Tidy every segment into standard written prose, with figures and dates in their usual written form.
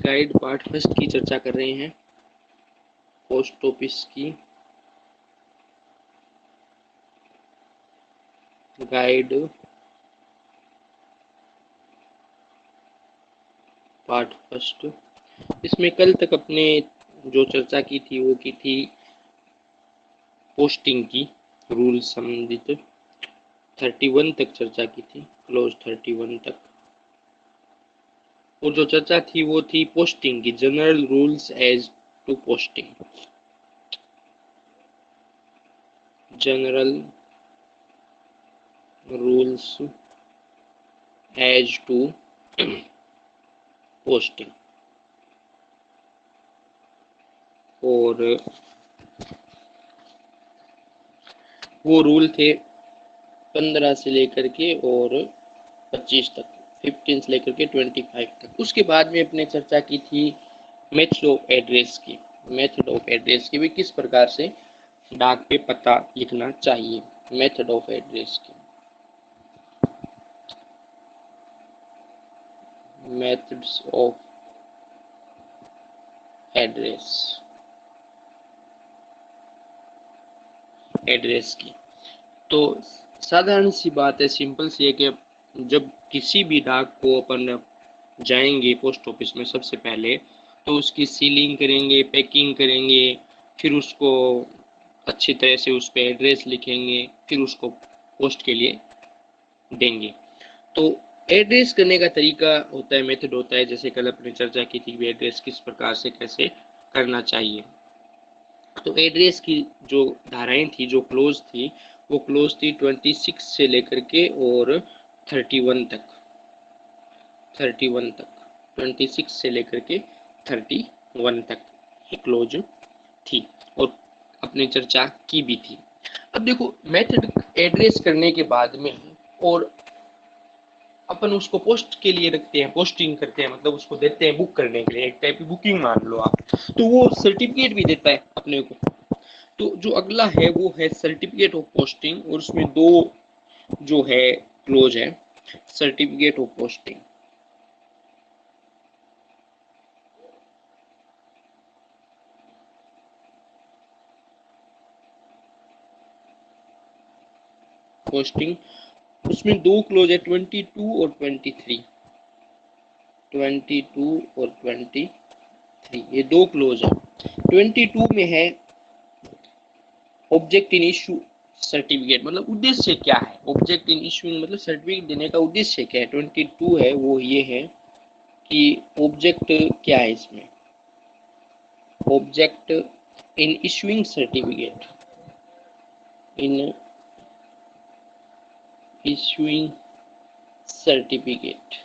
Guide part first की चर्चा कर रहे हैं, पोस्ट ऑफिस की गाइड पार्ट फर्स्ट। इसमें कल तक अपने जो चर्चा की थी वो की थी पोस्टिंग की रूल संबंधित, 31 तक चर्चा की थी, क्लोज 31 तक। और जो चर्चा थी वो थी पोस्टिंग की, general rules as to posting, general rules as to posting. और वो रूल थे 15 से लेकर के और 25 तक, 15 से लेकर के 25 तक। उसके बाद में अपने चर्चा की थी मेथड ऑफ एड्रेस की, मेथड ऑफ एड्रेस की भी किस प्रकार से डाक पे पता लिखना चाहिए, मेथड ऑफ एड्रेस की, मेथड्स ऑफ एड्रेस, एड्रेस की। तो साधारण सी बात है, सिंपल सी है कि जब किसी भी डाक को अपन जाएंगे पोस्ट ऑफिस में, सबसे पहले तो उसकी सीलिंग करेंगे, पैकिंग करेंगे, फिर उसको अच्छी तरह से उस पर एड्रेस लिखेंगे, फिर उसको पोस्ट के लिए देंगे। तो एड्रेस करने का तरीका होता है, मेथड होता है, जैसे कल अपने चर्चा की थी कि एड्रेस किस प्रकार से कैसे करना चाहिए। तो एड्रेस की जो धाराएं थी, जो क्लोज थी, वो क्लोज थी 26 से लेकर के और 31 तक, 31 तक, 26 से लेकर के 31 तक ये क्लोज थी और अपने चर्चा की भी थी। अब देखो, मेथड एड्रेस करने के बाद में और अपन उसको पोस्ट के लिए रखते हैं, पोस्टिंग करते हैं, मतलब उसको देते हैं बुक करने के लिए, एक टाइप की बुकिंग मान लो आप, तो वो सर्टिफिकेट भी देता है अपने को। तो जो अगला है वो है सर्टिफिकेट ऑफ पोस्टिंग, और उसमें दो जो है क्लोज है, सर्टिफिकेट ऑफ पोस्टिंग, पोस्टिंग, उसमें दो क्लोज है, 22 और 23, 22 और 23, ये दो क्लोज है। 22 में है ऑब्जेक्ट इन इशू सर्टिफिकेट, मतलब उद्देश्य क्या है, ऑब्जेक्ट इन इशूइंग मतलब सर्टिफिकेट देने का उद्देश्य क्या है। 22 है वो ये है कि ऑब्जेक्ट क्या है इसमें, object in issuing certificate, in issuing certificate,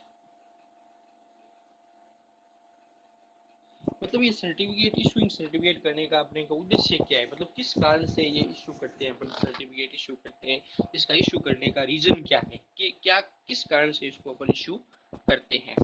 मतलब ये सर्टिफिकेट, इशूइंग सर्टिफिकेट करने का अपने का उद्देश्य क्या है, मतलब किस कारण से ये इशू करते हैं अपन, सर्टिफिकेट इशू करते हैं, इसका इशू करने का रीजन क्या है, कि क्या किस कारण से इसको अपन इशू करते हैं।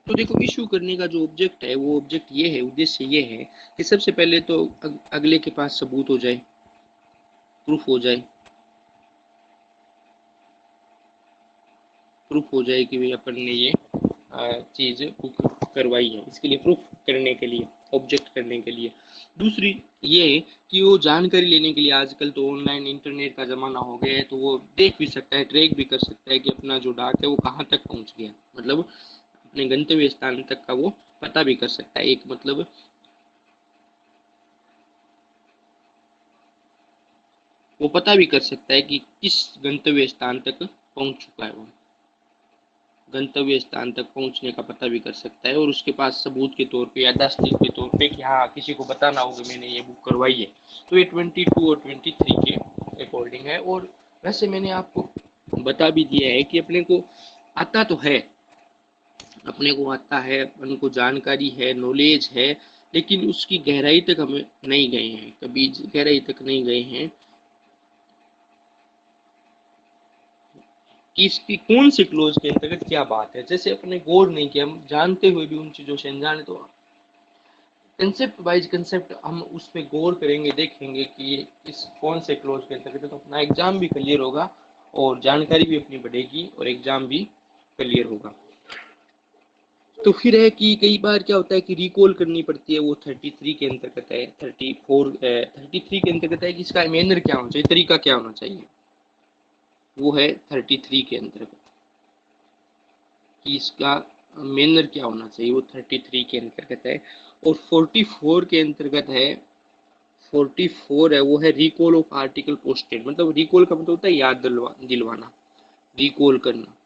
तो देखो, इशू करने का जो ऑब्जेक्ट है वो ऑब्जेक्ट ये है, उद्देश्य ये है कि सबसे पहले तो अगले के पास सबूत हो जाए, प्रूफ हो जाए, प्रूफ हो जाए कि भाई अपन ने ये चीज बुक करवाई है, इसके लिए प्रूफ करने के लिए, ऑब्जेक्ट करने के लिए। दूसरी ये कि वो जानकारी लेने के लिए, आजकल तो ऑनलाइन इंटरनेट का जमाना हो गया है, तो वो देख भी सकता है, ट्रैक भी कर सकता है कि अपना जो डाक है वो कहाँ तक पहुंच गया, मतलब अपने गंतव्य स्थान तक का वो पता भी कर सकता है, एक मतलब वो पता भी कर सकता है कि किस गंतव्य स्थान तक पहुंच चुका है, वो गंतव्य स्थान तक पहुंचने का पता भी कर सकता है, और उसके पास सबूत के तौर पे या दस्तावेज के तौर पे कि हाँ किसी को बताना होगा मैंने ये बुक करवाई है। तो ये 22 और 23 के अकॉर्डिंग है। और वैसे मैंने आपको बता भी दिया है कि अपने को आता तो है, अपने को आता है, अपन को जानकारी है, नॉलेज है, लेकिन उसकी गहराई तक हम नहीं गए हैं, कभी गहराई तक नहीं गए हैं कि इसकी कौन सी क्लोज के अंतर्गत क्या बात है। जैसे अपने गौर नहीं किया, हम जानते हुए भी उन चीजों से अनजान, तो कंसेप्ट वाइज कंसेप्ट हम उस पर गौर करेंगे, देखेंगे कि ये इस कौन से क्लोज के अंतर्गत, तो अपना एग्जाम भी क्लियर होगा और जानकारी भी अपनी बढ़ेगी और एग्जाम भी क्लियर होगा। तो फिर है कि कई बार क्या होता है कि रिकॉल करनी पड़ती है, वो 33 के अंतर्गत है, 33 के अंतर्गत है कि इसका मैनर क्या होना चाहिए, तरीका क्या होना चाहिए, वो है 33 के अंतर्गत कि इसका मैनर क्या होना चाहिए, वो 33 के अंतर्गत है। और 44 के अंतर्गत है, 44 है वो है रिकॉल ऑफ आर्टिकल पोस्टेड, मतलब रिकॉल का मतलब होता है याद दिलवाना, रिकॉल करना,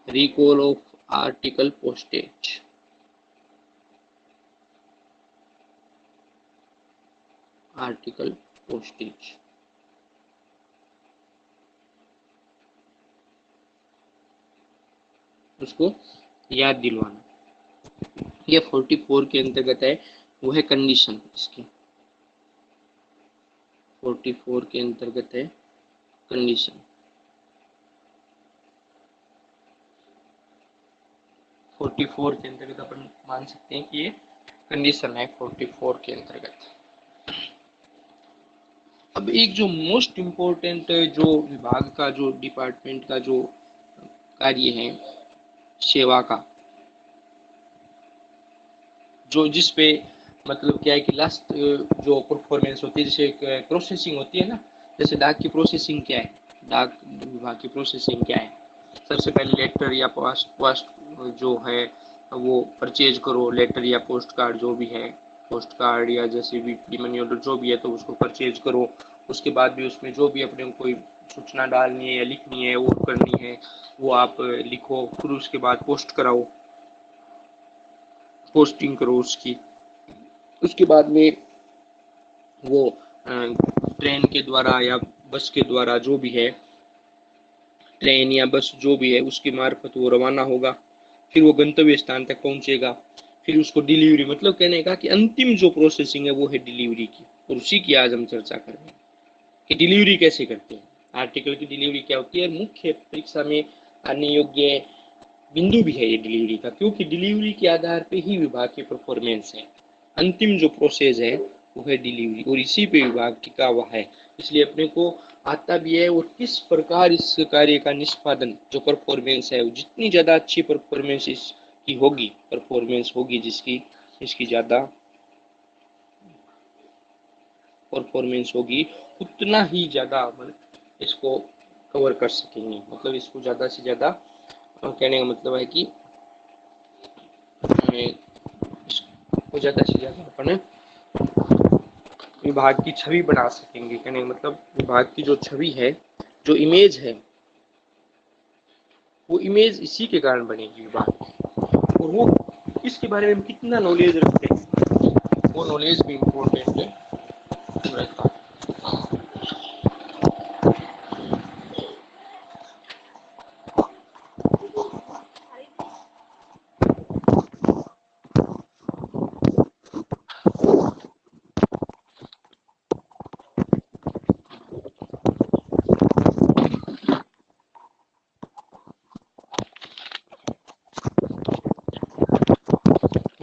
recall of article postage, article postage, उसको याद दिलवाना, ये 44 के अंतर्गत है, वो है कंडीशन इसकी, 44 के अंतर्गत है कंडीशन, 44 के अंतर्गत अपन मान सकते हैं कि ये कंडीशन है 44 के अंतर्गत। अब एक जो मोस्ट इम्पोर्टेंट जो विभाग का, जो डिपार्टमेंट का जो कार्य है सेवा का, जो जिस पे मतलब क्या है कि लास्ट जो परफॉर्मेंस होती है, जैसे प्रोसेसिंग होती है ना, जैसे डाक की प्रोसेसिंग क्या है, डाक विभाग की प्रोसेसिंग क्या है, सबसे पहले लेटर या पोस्ट पोस्ट जो है वो परचेज करो, लेटर या पोस्ट कार्ड जो भी है, पोस्ट कार्ड या जैसे भी मनी ऑर्डर जो भी है, तो उसको परचेज करो। उसके बाद भी उसमें जो भी अपने को कोई सूचना डालनी है या लिखनी है, वो करनी है, वो आप लिखो, फिर उसके बाद पोस्ट कराओ, पोस्टिंग करो उसकी। उसके बाद में वो ट्रेन के द्वारा या बस के द्वारा जो भी है, ट्रेन या बस जो भी है उसके मार्फत वो रवाना होगा, फिर वो गंतव्य स्थान तक पहुंचेगा, फिर उसको डिलीवरी, मतलब कहने का कि अंतिम जो प्रोसेसिंग है वो है डिलीवरी की, और उसी की आज हम चर्चा कर रहे हैं कि डिलीवरी कैसे करते हैं, आर्टिकल की डिलीवरी क्या होती है। मुख्य परीक्षा में आने योग्य बिंदु भी है ये डिलीवरी का, क्योंकि डिलीवरी के आधार पे ही विभाग की परफॉर्मेंस है, अंतिम जो प्रोसेस है वो है डिलीवरी, और इसी पे विभाग की का हुआ है, इसलिए अपने को आता भी है। और किस प्रकार इस कार्य का निष्पादन, जो परफॉर्मेंस है, जितनी ज़्यादा अच्छी परफॉर्मेंस इसकी होगी, परफॉर्मेंस होगी जिसकी, इसकी ज़्यादा परफॉर्मेंस होगी, उतना ही ज़्यादा मतलब इसको कवर कर सकेंगे, मतलब इसको ज़्यादा से ज़्यादा, कहने का मतलब है कि इसको ज़्यादा से ज़्यादा अपन विभाग की छवि बना सकेंगे, कहने का मतलब विभाग की जो छवि है, जो इमेज है, वो इमेज इसी के कारण बनेगी विभाग की। और वो इसके बारे में हम कितना नॉलेज रखते हैं, वो नॉलेज भी इम्पोर्टेंट रहता है।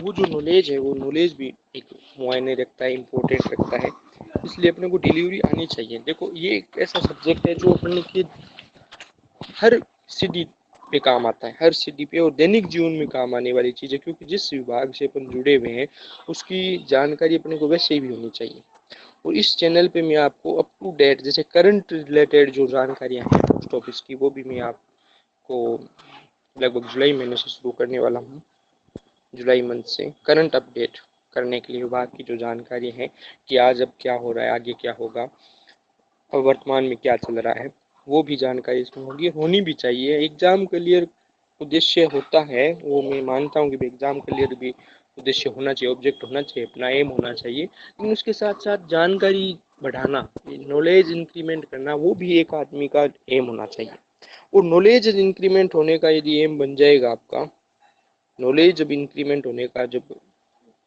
वो जो नॉलेज है, वो नॉलेज भी एक मायने रखता है, इम्पोर्टेंट रखता है, इसलिए अपने को डिलीवरी आनी चाहिए। देखो ये एक ऐसा सब्जेक्ट है जो अपने के हर सिटी पे काम आता है, हर सिटी पे, और दैनिक जीवन में काम आने वाली चीज़ है, क्योंकि जिस विभाग से अपन जुड़े हुए हैं उसकी जानकारी अपने को वैसे भी होनी चाहिए। और इस चैनल पे मैं आपको अप टू डेट, जैसे करंट रिलेटेड जो जानकारियाँ हैं पोस्ट ऑफिस की, वो भी मैं आपको लगभग जुलाई महीने से शुरू करने वाला हूँ। जुलाई मंथ से करंट अपडेट करने के लिए विभाग की जो जानकारी है कि आज अब क्या हो रहा है, आगे क्या होगा, और वर्तमान में क्या चल रहा है, वो भी जानकारी इसमें होगी, होनी भी चाहिए। एग्जाम क्लियर उद्देश्य होता है, वो मैं मानता हूँ कि एग्जाम क्लियर भी उद्देश्य होना चाहिए, ऑब्जेक्ट होना चाहिए, अपना एम होना चाहिए। लेकिन उसके साथ साथ जानकारी बढ़ाना, नॉलेज इंक्रीमेंट करना, वो भी एक आदमी का एम होना चाहिए। और नॉलेज इंक्रीमेंट होने का यदि एम बन जाएगा आपका, नॉलेज जब इंक्रीमेंट होने का जब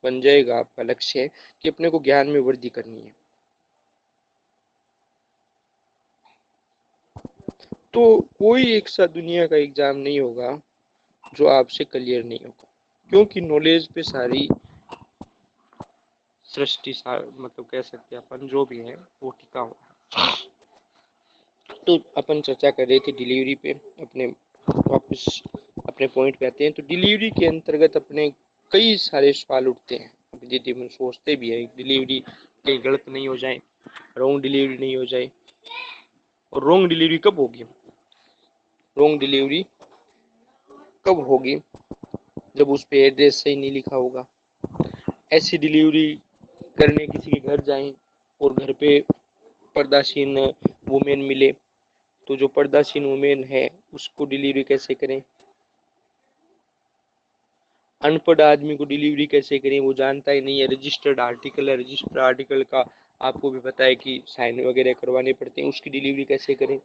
बन जाएगा आपका लक्ष्य कि अपने को ज्ञान में वृद्धि करनी है, तो कोई एक सा दुनिया का एग्जाम नहीं होगा जो आपसे क्लियर नहीं होगा, क्योंकि नॉलेज पे सारी सृष्टि मतलब कह सकते हैं अपन जो भी है वो टिका हुआ। तो अपन चर्चा कर रहे थे डिलीवरी पे, अपने वापस अपने पॉइंट पे आते हैं। तो डिलीवरी के अंतर्गत अपने कई सारे सवाल उठते हैं। अभी यदि हम सोचते भी है डिलीवरी कहीं गलत नहीं हो जाए, रॉन्ग डिलीवरी नहीं हो जाए। और रॉन्ग डिलीवरी कब होगी? रॉन्ग डिलीवरी कब होगी? जब उस पे एड्रेस सही नहीं लिखा होगा। ऐसी डिलीवरी करने किसी के घर जाएं और घर पे पर्दाशीन वुमेन मिले, तो जो पर्दाशीन वुमेन है उसको डिलीवरी कैसे करें? अनपढ़ आदमी को डिलीवरी कैसे करें? वो जानता ही नहीं है, रजिस्टर्ड आर्टिकल है, रजिस्टर्ड आर्टिकल का आपको भी पता है कि साइन वगैरह करवाने पड़ते हैं, उसकी डिलीवरी कैसे करें?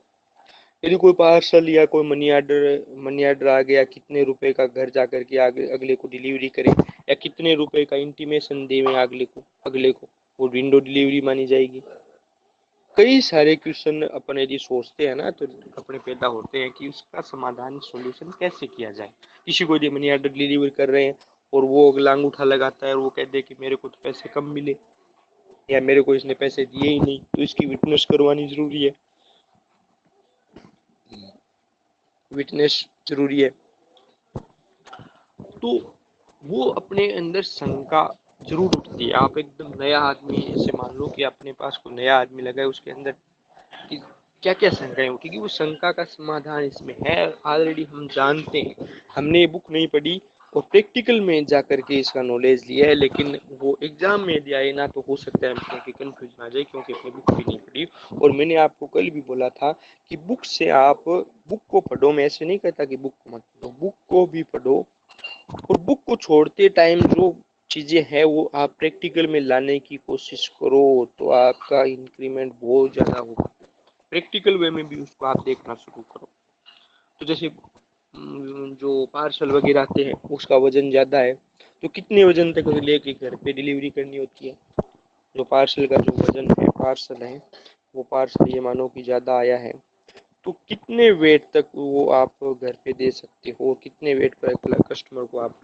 यदि कोई पार्सल या कोई मनी ऑर्डर आ गया, कितने रुपए का घर जाकर के अगले को डिलीवरी करें, या कितने रुपए का इंटीमेशन दें अगले को वो विंडो डिलीवरी मानी जाएगी। कई सारे क्वेश्चन अपन यदि सोचते हैं ना तो अपने पैदा होते हैं कि उसका समाधान सॉल्यूशन कैसे किया जाए। किसी को यदि मनी ऑर्डर डिलीवर कर रहे हैं और वो अगला अंगूठा लगाता है और वो कहते हैं कि मेरे को तो पैसे कम मिले या मेरे को इसने पैसे दिए ही नहीं, तो इसकी विटनेस करवानी जरूरी है, विटनेस जरूरी है। तो वो अपने अंदर शंका जरूर उठती है। आप एकदम नया आदमी, ऐसे मान लो कि अपने पास कोई नया आदमी लगा है, उसके अंदर कि क्या क्या शंकाएं उठी, कि वो शंका का समाधान इसमें है ऑलरेडी, हम जानते हैं, हमने ये बुक नहीं पढ़ी और प्रैक्टिकल में जा करके इसका नॉलेज लिया है, लेकिन वो एग्जाम में यदि आए ना तो हो सकता है हमको कि कंफ्यूजन आ जाए, क्योंकि अपनी बुक भी नहीं पढ़ी। और मैंने आपको कल भी बोला था कि बुक से आप बुक को पढ़ो, मैं ऐसे नहीं कहता कि बुक को मत पढ़ो, बुक को भी पढ़ो, और बुक को छोड़ते टाइम जो चीजें हैं वो आप प्रैक्टिकल में लाने की कोशिश करो, तो आपका इंक्रीमेंट बहुत ज्यादा होगा। प्रैक्टिकल वे में भी उसको आप देखना शुरू करो। तो जैसे जो पार्सल वगैरह आते हैं उसका वजन ज्यादा है, तो कितने वजन तक लेके घर पे डिलीवरी करनी होती है? जो पार्सल का जो वजन है, पार्सल है, वो पार्सल ये मानो कि ज्यादा आया है, तो कितने वेट तक वो आप घर पे दे सकते हो, कितने वेट पर कस्टमर को आप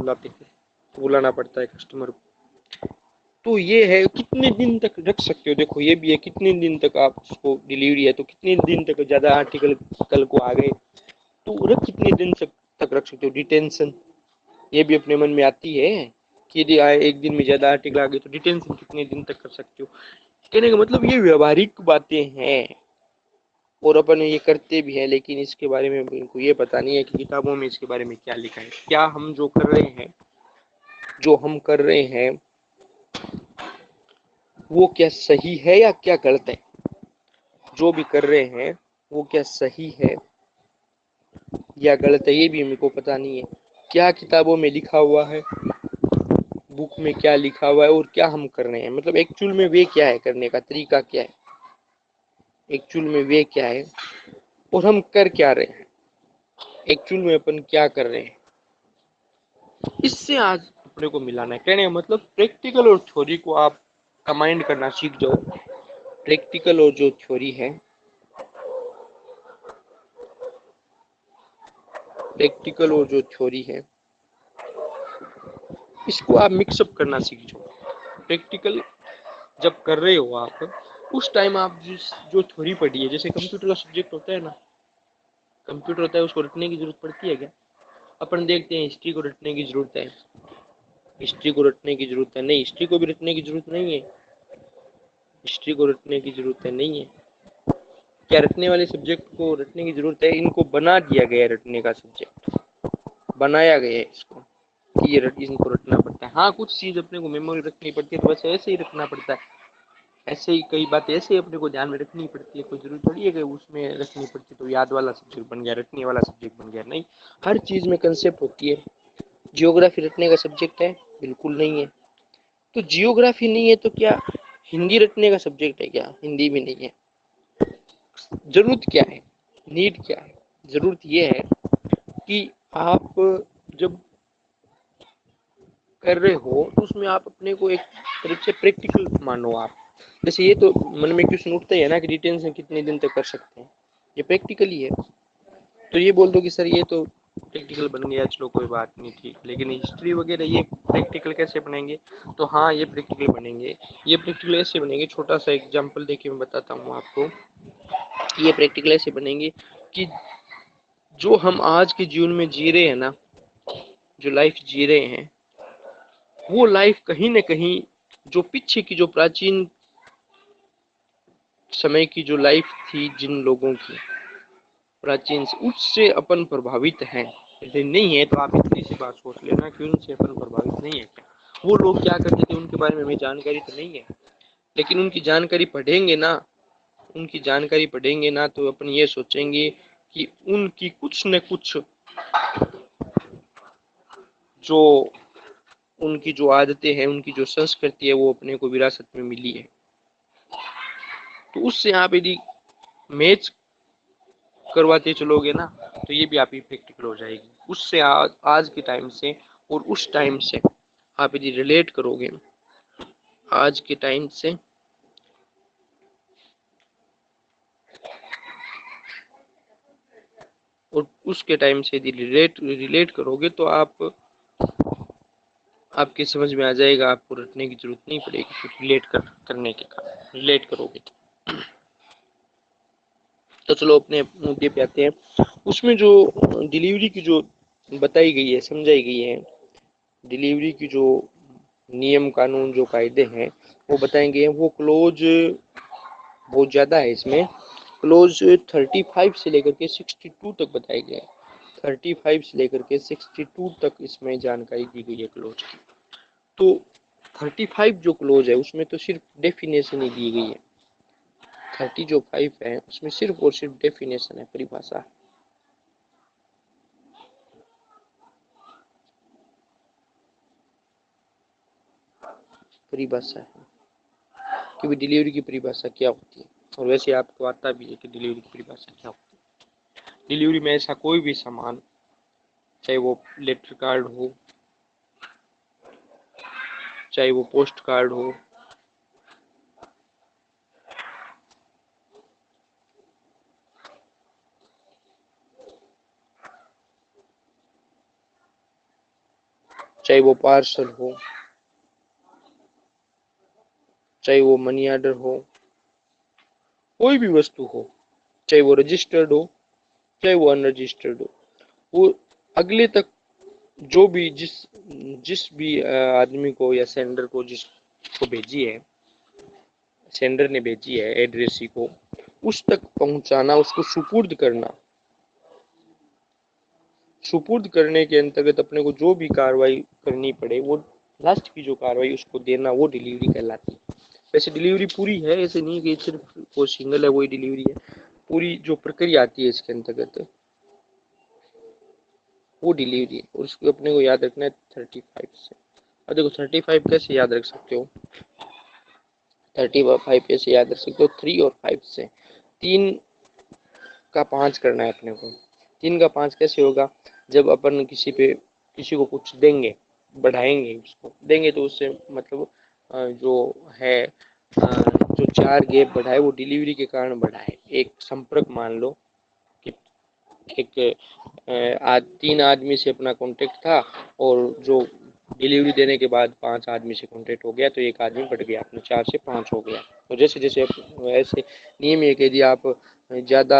बुलाना पड़ता है कस्टमर को। तो ये है कितने दिन तक रख सकते हो, देखो ये भी है कितने दिन तक आप उसको डिलीवरी है, तो कितने दिन तक ज्यादा आर्टिकल कल को आ गए तो रख कितने दिन तक रख सकते हो। डिटेंशन ये भी अपने मन में आती है कि यदि एक दिन में ज्यादा आर्टिकल आ गए तो डिटेंशन कितने दिन तक कर सकते हो। कहने का मतलब ये व्यवहारिक बातें हैं और अपन ये करते भी हैं, लेकिन इसके बारे में इनको ये पता नहीं है कि किताबों में इसके बारे में क्या लिखा है। क्या हम जो हम कर रहे हैं वो क्या सही है या क्या गलत है? जो भी कर रहे हैं वो क्या सही है या गलत है, ये भी मेरे को पता नहीं है। क्या किताबों में लिखा हुआ है, बुक में क्या लिखा हुआ है, और क्या हम कर रहे हैं, मतलब एक्चुअल में वे क्या है, करने का तरीका क्या है, एक्चुअल में वे क्या है और हम कर क्या रहे हैं, एक्चुअल में अपन क्या कर रहे हैं। इससे आज अपने को मिलाना है। कहने का मतलब प्रैक्टिकल और थ्योरी को आप कंबाइन करना सीख जाओ। प्रैक्टिकल और जो थ्योरी है, प्रैक्टिकल और जो थ्योरी है इसको आप मिक्सअप करना सीख जाओ। प्रैक्टिकल जब कर रहे हो आप उस टाइम आप जो थ्योरी पढ़ी है, जैसे कंप्यूटर का सब्जेक्ट होता है ना, कंप्यूटर होता है उसको रटने की जरूरत पड़ती है क्या? अपन देखते हैं हिस्ट्री को रटने की जरूरत है, हिस्ट्री को रटने की जरूरत है नहीं, हिस्ट्री को भी रटने की जरूरत नहीं है, हिस्ट्री को रटने की जरूरत है नहीं है। क्या रटने वाले सब्जेक्ट को रटने की जरूरत है? इनको बना दिया गया है, रटने का सब्जेक्ट बनाया गया है इसको कि ये इनको रटना पड़ता है। हाँ कुछ चीज अपने को मेमोरी रखनी पड़ती है तो बस ऐसे ही रखना पड़ता है, ऐसे ही कई बातें ऐसे ही अपने को ध्यान में रखनी पड़ती है, कोई जरूरी थोड़ी है कि उसमें रखनी पड़ती है तो याद वाला सब्जेक्ट बन गया, रटने वाला सब्जेक्ट बन गया। नहीं, हर चीज में कंसेप्ट होती है। जियोग्राफी रटने का सब्जेक्ट है, बिल्कुल नहीं है। तो जियोग्राफी नहीं है तो क्या हिंदी रटने का सब्जेक्ट है क्या? हिंदी भी नहीं है। जरूरत क्या है, नीड क्या है? जरूरत ये है कि आप जब कर रहे हो तो उसमें आप अपने को एक तरफ से प्रैक्टिकल मानो। आप जैसे ये तो मन में क्वेश्चन उठता ही है ना कि रिटेंशन कितने दिन तक कर सकते हैं, ये प्रैक्टिकली है। तो ये बोल दो कि सर ये तो प्रैक्टिकल बन गया, चलो कोई बात नहीं, ठीक, लेकिन हिस्ट्री वगैरह ये प्रैक्टिकल कैसे बनेंगे? तो हाँ, ये प्रैक्टिकल बनेंगे। ये प्रैक्टिकल ऐसे बनेंगे, छोटा सा एग्जांपल देखिए मैं बताता हूँ आपको। ये प्रैक्टिकल ऐसे बनेंगे कि जो हम आज के जीवन में जी रहे हैं ना, जो लाइफ जी रहे हैं, वो लाइफ कहीं ना कहीं जो पीछे की जो प्राचीन समय की जो लाइफ थी जिन लोगों की, प्राचीन से, उससे अपन प्रभावित हैं। यदि नहीं है तो आप इतनी सी बात सोच लेना कि उनसे अपन प्रभावित नहीं है क्या? वो लोग क्या करते थे उनके बारे में हमें जानकारी तो नहीं है, लेकिन उनकी जानकारी पढ़ेंगे ना, उनकी जानकारी पढ़ेंगे ना तो अपन ये सोचेंगे कि उनकी कुछ न कुछ जो उनकी जो आदतें हैं, उनकी जो संस्कृति है, वो अपने को विरासत में मिली है। तो उससे आप यदि मैच करवाते चलोगे ना तो ये भी आपकी प्रैक्टिकल हो जाएगी। उससे आज के टाइम से और उस टाइम से आप यदि रिलेट करोगे, आज के टाइम से और उसके टाइम से यदि रिलेट रिलेट करोगे तो आप आपके समझ में आ जाएगा, आपको रटने की जरूरत नहीं पड़ेगी, क्योंकि करने के कारण रिलेट करोगे। तो चलो अपने मुद्दे पे आते हैं। उसमें जो डिलीवरी की जो बताई गई है, समझाई गई है, डिलीवरी की जो नियम कानून जो कायदे हैं वो बताएंगे। वो क्लोज बहुत ज़्यादा है इसमें। क्लोज 35 से लेकर के 62 तक बताए गए हैं। 35 से लेकर के 62 तक इसमें जानकारी दी गई है क्लोज की। तो 35 जो क्लोज है उसमें तो सिर्फ डेफिनेशन ही दी गई है। 30 जो 5 है उसमें सिर्फ और सिर्फ डेफिनेशन है, परिभाषा है, परिभाषा है कि भी डिलीवरी की परिभाषा क्या होती है। और वैसे आपको आता भी है कि डिलीवरी की परिभाषा क्या होती है। डिलीवरी में ऐसा कोई भी सामान, चाहे वो लेटर कार्ड हो, चाहे वो पोस्ट कार्ड हो, चाहे वो पार्सल हो, चाहे वो मनी ऑर्डर हो, कोई भी वस्तु हो, चाहे वो रजिस्टर्ड हो, चाहे वो अनरजिस्टर्ड हो, वो अगले तक जो भी जिस जिस भी आदमी को या सेंडर को जिसको भेजी है, सेंडर ने भेजी है एड्रेसी को, उस तक पहुंचाना, उसको सुपुर्द करना। सुपुर्द करने के अंतर्गत अपने को जो भी कार्रवाई करनी पड़े, वो लास्ट की जो कार्रवाई उसको देना, वो डिलीवरी कहलाती है। वैसे डिलीवरी पूरी है, ऐसे नहीं कि सिर्फ वो सिंगल है वही डिलीवरी है। पूरी जो प्रक्रिया आती है इसके अंतर्गत वो डिलीवरी है, और उसको अपने को याद रखना है 35 से। और देखो 35 कैसे याद रख सकते हो? 35 कैसे याद रख सकते हो? 3 और 5 से। 3 का 5 करना है अपने को। 3 का 5 कैसे होगा? जब अपन किसी को कुछ देंगे, बढ़ाएंगे, उसको देंगे तो उससे मतलब जो है जो 4 गैप बढ़ाए वो डिलीवरी के कारण बढ़ाए। एक संपर्क मान लो कि एक 3 आदमी से अपना कांटेक्ट था, और जो डिलीवरी देने के बाद 5 आदमी से कांटेक्ट हो गया, तो एक आदमी बढ़ गया, अपने 4 से 5 हो गया। तो जैसे जैसे ऐसे नियम है कि यदि आप ज़्यादा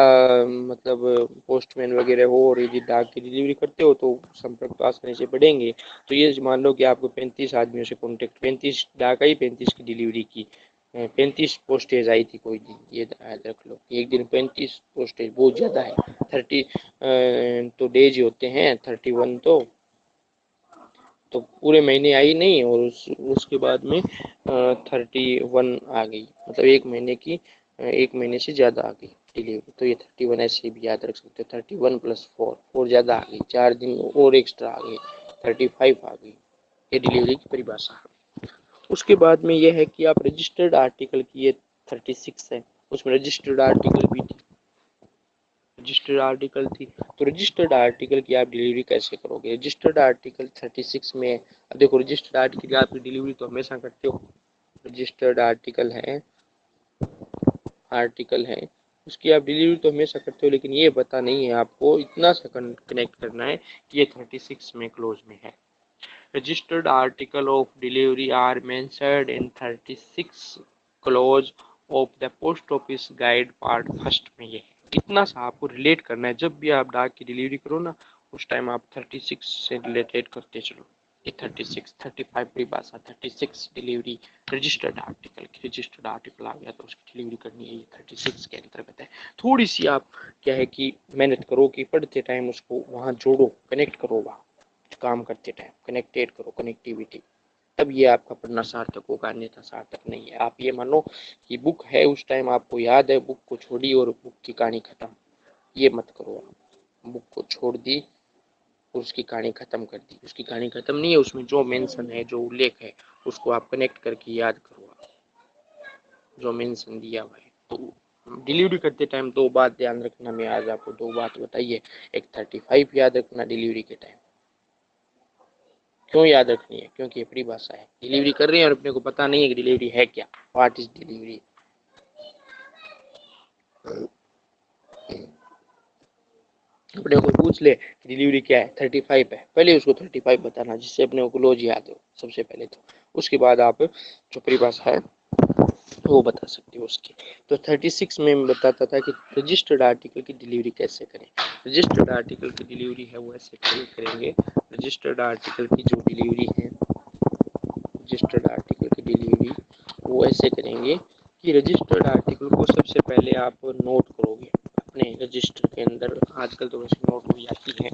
मतलब पोस्टमैन वगैरह हो और यदि डाक की डिलीवरी करते हो तो संपर्क तो आसानी से बढ़ेंगे। तो ये मान लो कि आपको 35 आदमियों से कॉन्टेक्ट, 35 डाक आई, 35 की डिलीवरी की, 35 पोस्टेज आई थी कोई दिन, ये याद रख लो। एक दिन 35 पोस्टेज बहुत ज़्यादा है। 30 तो डेज होते हैं, 31 तो पूरे महीने आई नहीं, और उसके बाद में 31 आ गई, मतलब एक महीने की, एक महीने से ज़्यादा आ गई डिलीवरी। तो ये 31 ऐसे भी याद रख सकते हो। 31 + 4, 4 ज़्यादा आ गई, 4 दिन और एक्स्ट्रा आ गई, 35 आ गई। ये डिलीवरी की परिभाषा है। उसके बाद में ये है कि आप रजिस्टर्ड आर्टिकल की, ये 36 है, उसमें रजिस्टर्ड आर्टिकल भी थी, रजिस्टर्ड आर्टिकल थी। तो रजिस्टर्ड आर्टिकल की आप डिलीवरी कैसे करोगे? रजिस्टर्ड आर्टिकल 36 में, अब देखो रजिस्टर्ड आर्टिकल की आपकी डिलीवरी तो हमेशा करते हो, रजिस्टर्ड आर्टिकल है उसकी आप डिलीवरी तो हमेशा करते हो, लेकिन ये पता नहीं है आपको, इतना सा कनेक्ट करना है कि ये 36 में क्लोज में है। Registered article of delivery are mentioned in 36 clause of the post office guide part first में। ये इतना सा आपको रिलेट करना है, जब भी आप डाक की डिलीवरी करो ना, उस टाइम आप 36 से रिलेटेड करते चलो। ये 36, 35 परिभाषा, 36 डिलीवरी, रजिस्टर्ड आर्टिकल की, रजिस्टर्ड आर्टिकल आ गया तो उसकी डिलीवरी करनी है, ये 36 के अंतर्गत है। थोड़ी सी आप क्या है कि मेहनत करो कि पढ़ते टाइम उसको वहाँ जोड़ो, कनेक्ट करो, वहाँ काम करते टाइम कनेक्टेड करो, कनेक्टिविटी, तब ये आपका पढ़ना सार्थक होगा, अन्यथा सार्थक नहीं है। आप ये मानो कि बुक है, उस टाइम आपको याद है, बुक को छोड़ी और बुक की कहानी खत्म, ये मत करो। आप बुक को छोड़ दी, उसकी कहानी खत्म कर दी, उसकी कहानी खत्म नहीं है, उसमें जो मेंशन है, जो उल्लेख है, उसको आप कनेक्ट करके याद करो, आप जो मेंशन दिया हुआ है। तो डिलीवरी करते टाइम दो बात ध्यान रखना, मैं आज आपको दो बात बताइए। एक 35 याद रखना डिलीवरी के टाइम। क्यों याद रखनी है? क्योंकि ये परिभाषा है, डिलीवरी कर रहे हैं और अपने को पता नहीं है कि डिलीवरी है क्या, व्हाट इज डिलीवरी। अपने को पूछ ले कि डिलीवरी क्या है, 35 है, पहले उसको 35 बताना, जिससे अपने को क्लोज याद हो सबसे पहले तो। उसके बाद आप जो परिभाषा है वो बता सकते हो उसकी। तो 36 में मैं बताता था कि रजिस्टर्ड आर्टिकल की डिलीवरी कैसे करें। रजिस्टर्ड आर्टिकल की डिलीवरी है वो ऐसे करेंगे, रजिस्टर्ड आर्टिकल की जो डिलीवरी है, रजिस्टर्ड आर्टिकल की डिलीवरी वो ऐसे करेंगे कि रजिस्टर्ड आर्टिकल को सबसे पहले आप नोट करोगे अपने रजिस्टर के अंदर। आजकल तो वैसे नोट हो जाती है,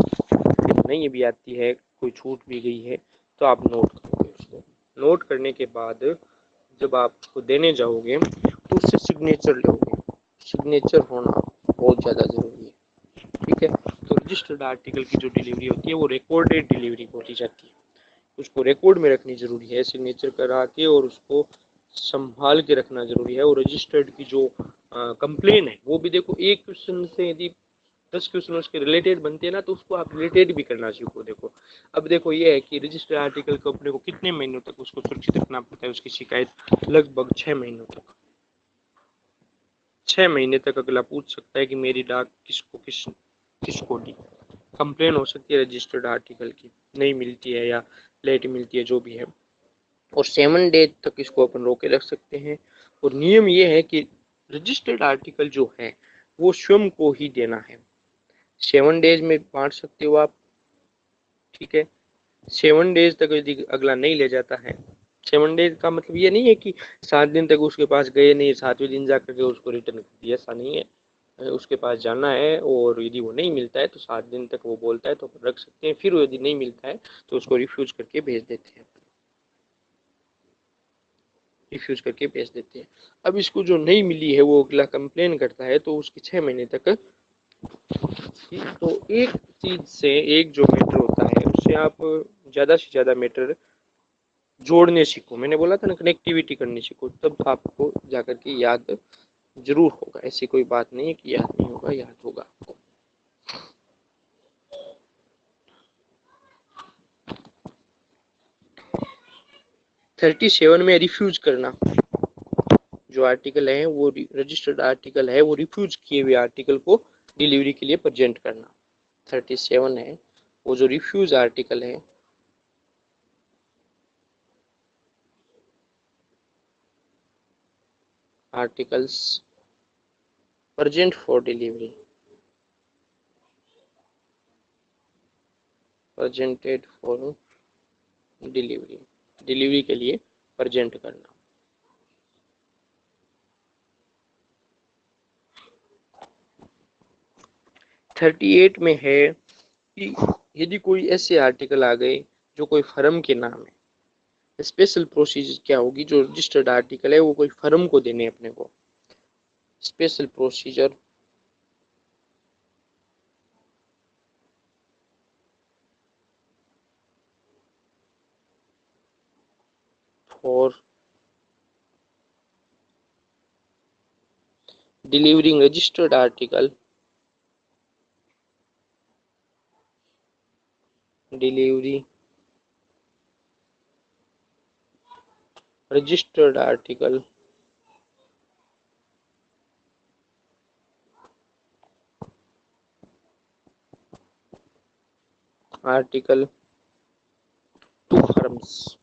नहीं भी आती है, कोई छूट भी गई है, तो आप नोट करोगे उसको। नोट करने के बाद जब आप उसको देने जाओगे तो उससे सिग्नेचर लोगे, सिग्नेचर होना बहुत ज़्यादा ज़रूरी है, ठीक है। तो रजिस्टर्ड आर्टिकल की जो डिलीवरी होती है वो रिकॉर्डेड डिलीवरी बोली जाती है, उसको रिकॉर्ड में रखनी जरूरी है, सिग्नेचर करा के, और उसको संभाल के रखना जरूरी है। और रजिस्टर्ड की जो कंप्लेन है वो भी देखो, एक क्वेश्चन से यदि 10 क्वेश्चन उसके रिलेटेड बनते हैं ना, तो उसको आप रिलेटेड भी करना सीखो। देखो अब देखो ये है कि रजिस्टर्ड आर्टिकल को अपने को कितने महीनों तक उसको सुरक्षित रखना पड़ता है, उसकी शिकायत लगभग 6 महीनों तक, 6 महीने तक अगला पूछ सकता है कि मेरी डाक किसको दी। कंप्लेन हो सकती है रजिस्टर्ड आर्टिकल की, नहीं मिलती है या लेट मिलती है, जो भी है, और 7 डेज तक इसको अपन रोके रख सकते हैं। और नियम ये है कि रजिस्टर्ड आर्टिकल जो है वो स्वयं को ही देना है, 7 डेज में बांट सकते हो आप, ठीक है। 7 डेज तक यदि अगला नहीं ले जाता है, 7 डेज का मतलब ये नहीं है कि 7 दिन तक उसके पास गए नहीं, 7वें दिन जा करके उसको रिटर्न कर दिया, ऐसा नहीं है। उसके पास जाना है और यदि वो नहीं मिलता है तो 7 दिन तक वो बोलता है तो रख सकते हैं, फिर यदि नहीं मिलता है तो उसको रिफ्यूज करके भेज देते हैं, रिफ्यूज करके भेज देते हैं। अब इसको जो नहीं मिली है वो अगला कंप्लेन करता है तो उसकी 6 महीने तक। तो एक चीज से, एक जो मैटर होता है उससे आप ज्यादा से ज्यादा मैटर जोड़ने सीखो, मैंने बोला था ना कनेक्टिविटी करनी सीखो, तब आपको जाकर के याद जरूर होगा। ऐसी कोई बात नहीं है कि याद नहीं होगा, याद होगा आपको। 37 में रिफ्यूज करना, जो आर्टिकल है वो रजिस्टर्ड आर्टिकल है, वो रिफ्यूज किए हुए आर्टिकल को डिलीवरी के लिए प्रेजेंट करना, 37 है वो जो रिफ्यूज आर्टिकल है। Articles present for delivery, presented for delivery, delivery के लिए प्रेजेंट करना। 38 में है कि यदि कोई ऐसे आर्टिकल आ गए जो कोई फर्म के नाम है, स्पेशल प्रोसीजर क्या होगी, जो रजिस्टर्ड आर्टिकल है वो कोई फर्म को देने अपने को, special procedure for delivering registered article, delivery registered article article to firms।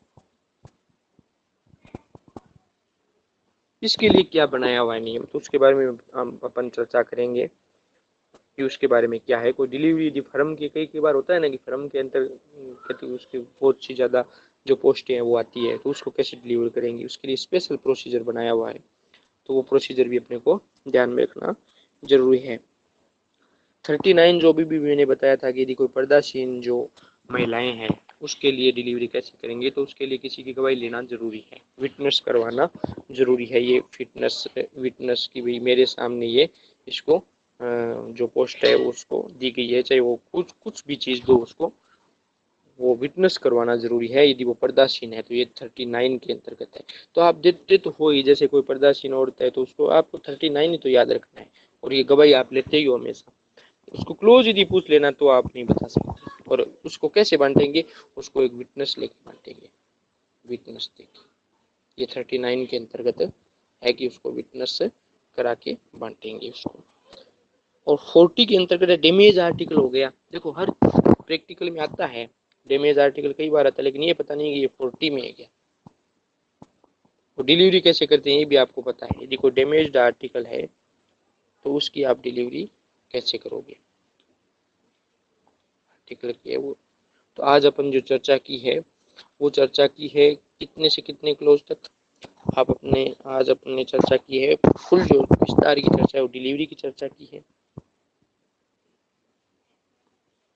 इसके लिए क्या बनाया हुआ है नियम, तो उसके बारे में हम अपन चर्चा करेंगे कि उसके बारे में क्या है। कोई डिलीवरी यदि फर्म की, कई बार होता है ना कि फर्म के अंतर्गत उसकी बहुत सी ज़्यादा जो पोस्टें हैं वो आती है, तो उसको कैसे डिलीवर करेंगे, उसके लिए स्पेशल प्रोसीजर बनाया हुआ है। तो वो प्रोसीजर भी अपने को ध्यान में रखना जरूरी है। 39 जो भी मैंने बताया था कि यदि कोई पर्दाशीन जो महिलाएं हैं उसके लिए डिलीवरी कैसे करेंगे, तो उसके लिए किसी की गवाही लेना जरूरी है, विटनेस करवाना जरूरी है। ये विटनेस की भी मेरे सामने ये इसको जो पोस्ट है उसको दी गई है, चाहे वो कुछ भी चीज़ दो उसको वो विटनेस करवाना जरूरी है। यदि वो पर्दाशीन है तो ये 39 के अंतर्गत है। तो आप देते तो हो ही, जैसे कोई पर्दाशीन औरत है तो उसको आपको 39 ही तो याद रखना है, और ये गवाही आप लेते ही हो हमेशा। उसको क्लोज यदि पूछ लेना तो आप नहीं बता सकते। और उसको कैसे बांटेंगे, उसको एक विटनेस लेके बांटेंगे, विटनेस देके। ये 39 के अंतर्गत है कि उसको विटनेस करा के बांटेंगे उसको। और 40 के अंतर्गत डैमेज आर्टिकल हो गया। देखो हर प्रैक्टिकल में आता है डैमेज आर्टिकल, कई बार आता है, लेकिन ये पता नहीं कि ये 40 में है क्या। तो डिलीवरी कैसे करते हैं ये भी आपको पता है। यदि कोई डैमेज्ड आर्टिकल है तो उसकी आप डिलीवरी कैसे करोगे, आर्टिकल की है वो। तो आज अपन जो चर्चा की है वो चर्चा की है कितने से कितने क्लोज तक। आप अपने आज अपने चर्चा की है फुल जो विस्तार की चर्चा है वो डिलीवरी की चर्चा की है,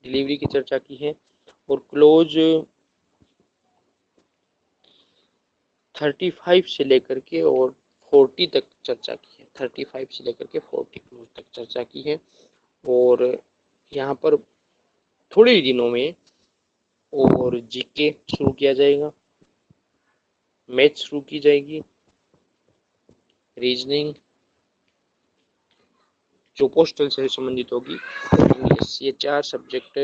डिलीवरी की चर्चा की है। और क्लोज 35 से लेकर के और 40 तक चर्चा की है, 35 से लेकर के 40 क्लोज तक चर्चा की है। और यहाँ पर थोड़े ही दिनों में और जीके शुरू किया जाएगा, मैथ शुरू की जाएगी, रीजनिंग जो पोस्टल से संबंधित होगी, इंग्लिश, ये 4 सब्जेक्ट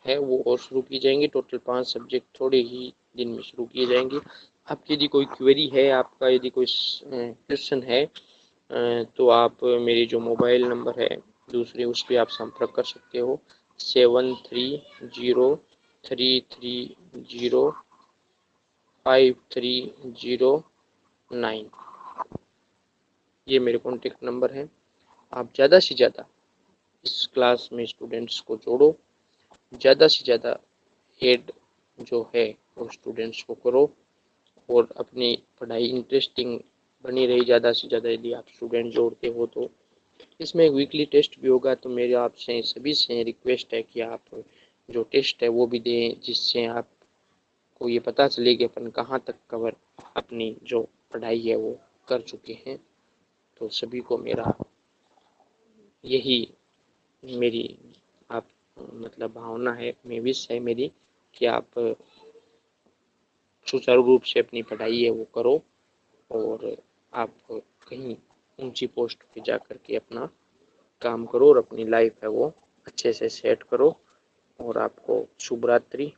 है वो और शुरू की जाएंगे। टोटल 5 सब्जेक्ट थोड़े ही दिन में शुरू किए जाएंगे। आपकी यदि कोई क्वेरी है, आपका यदि कोई क्वेश्चन है तो आप मेरी जो मोबाइल नंबर है दूसरी उस पर आप संपर्क कर सकते हो, 7303305309। ये मेरे कॉन्टेक्ट नंबर है। आप ज़्यादा से ज़्यादा इस क्लास में स्टूडेंट्स को जोड़ो, ज़्यादा से ज़्यादा ऐड जो है वो स्टूडेंट्स को करो, और अपनी पढ़ाई इंटरेस्टिंग बनी रही ज़्यादा से ज़्यादा यदि आप स्टूडेंट जोड़ते हो तो। इसमें एक वीकली टेस्ट भी होगा, तो मेरे आपसे सभी से रिक्वेस्ट है कि आप जो टेस्ट है वो भी दें, जिससे आपको ये पता चले कि अपन कहाँ तक कवर अपनी जो पढ़ाई है वो कर चुके हैं। तो सभी को मेरा यही मेरी आप मतलब भावना है, मैं विश है मेरी कि आप सुचारू रूप से अपनी पढ़ाई है वो करो, और आप कहीं ऊंची पोस्ट पे जा कर के अपना काम करो और अपनी लाइफ है वो अच्छे से सेट करो। और आपको शुभ रात्रि।